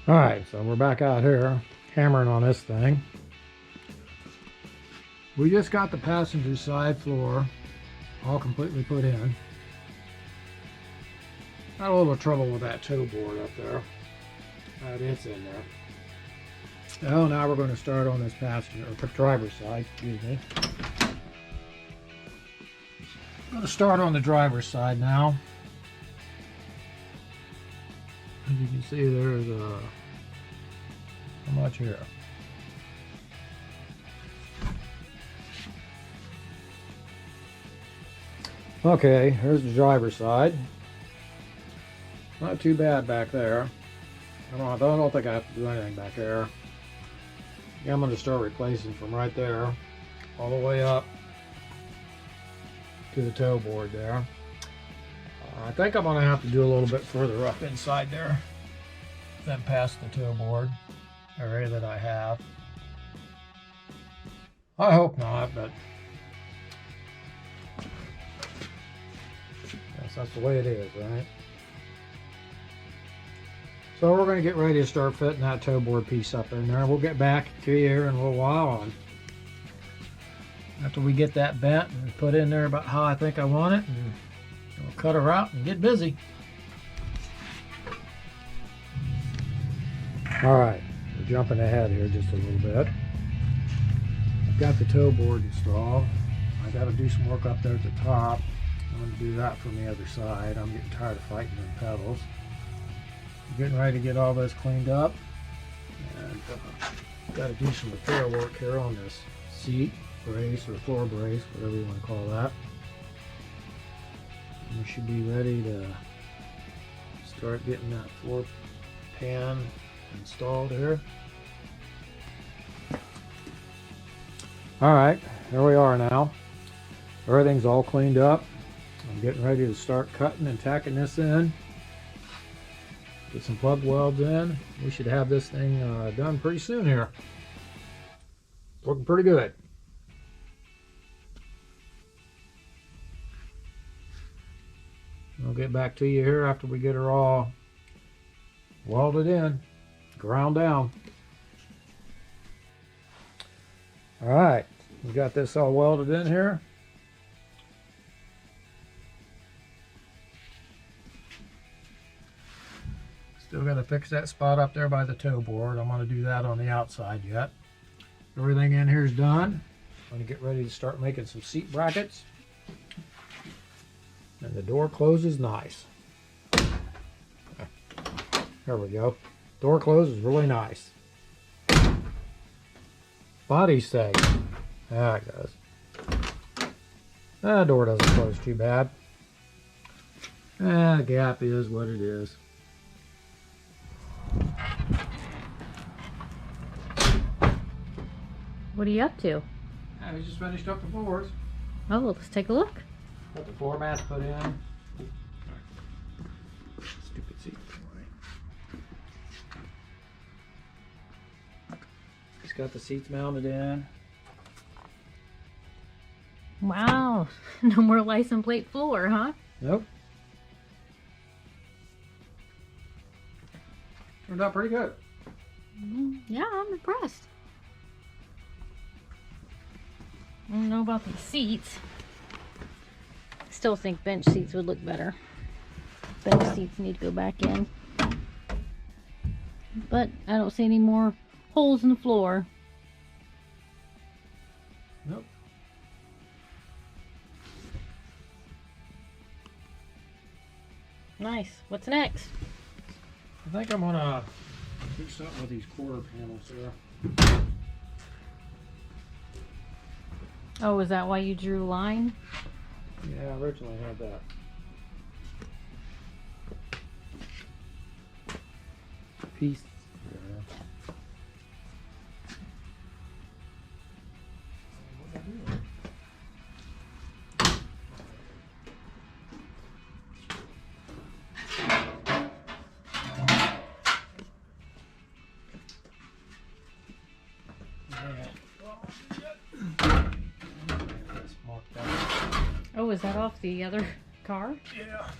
Alright, so we're back out here hammering on this thing. We just got the passenger side floor all completely put in. Had a little trouble with that toe board up there. It's in there. Oh, now we're going to start on this passenger or driver's side. Excuse me. I'm going to start on the driver's side now. As you can see, there's how much here? Okay, here's the driver's side. Not too bad back there. I don't think I have to do anything back there. Yeah, I'm going to start replacing from right there all the way up to the toe board there. I think I'm going to have to do a little bit further up inside there than past the toe board area that I have. I hope not, but yes, that's the way it is, right? So we're going to get ready to start fitting that toe board piece up in there. We'll get back to you here in a little while after we get that bent and put in there about how I think I want it, and we'll cut her out and get busy. Alright, we're jumping ahead here just a little bit. I've got the toe board installed. I got to do some work up there at the top. I'm going to do that from the other side. I'm getting tired of fighting them pedals. I'm getting ready to get all this cleaned up, and got to do some repair work here on this seat brace or floor brace, whatever you want to call that. And we should be ready to start getting that floor pan installed here. Alright, here we are now. Everything's all cleaned up. I'm getting ready to start cutting and tacking this in. Get some plug welds in. We should have this thing done pretty soon here. Looking pretty good. I'll get back to you here after we get her all welded in, ground down. Alright, we got this all welded in here. Still got to fix that spot up there by the toe board. I'm going to do that on the outside yet. Everything in here is done. I'm going to get ready to start making some seat brackets. And the door closes nice. There we go. Door closes really nice. Body safe. Yeah, it does. That door doesn't close too bad. The gap is what it is. What are you up to? Yeah, we just finished up the floors. Oh, well, let's take a look. Got the floor mats put in. Stupid seat. Just got the seats mounted in. Wow, no more license plate floor, huh? Nope. Turned out pretty good. Yeah, I'm impressed. I don't know about the seats. Still think bench seats would look better. Bench seats need to go back in. But I don't see any more holes in the floor. Nope. Nice. What's next? I think I'm gonna do something with these quarter panels here. Oh, is that why you drew a line? Yeah, I originally had that. Piece. Oh, is that off the other car? Yeah.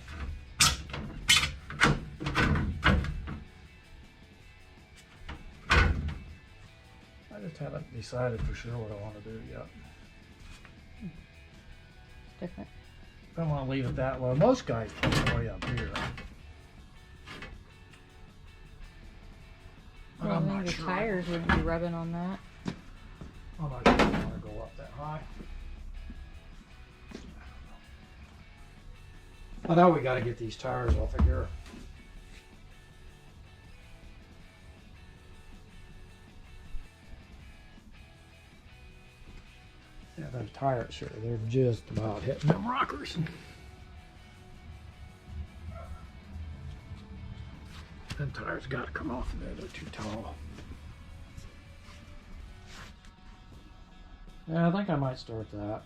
Just haven't decided for sure what I want to do yet. Different. I want to leave it that low. Most guys put it way up here. But Well, I'm then not your sure. tires wouldn't be rubbing on that. I'm not sure I want to go up that high. I know we got to get these tires off of here. Yeah, those tires here, they're just about hitting them rockers. Them tires got to come off of there, they're too tall. Yeah, I think I might start that.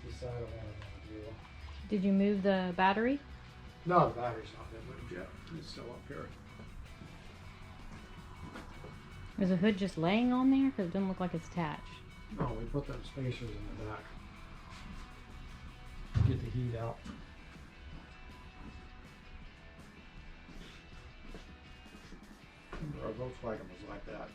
Decide what I want to do. Did you move the battery? No, the battery's not been moved yet. It's still up here. Is the hood just laying on there? Because it doesn't look like it's attached. No, we put them spacers in the back. Get the heat out. Our Volkswagen was like that.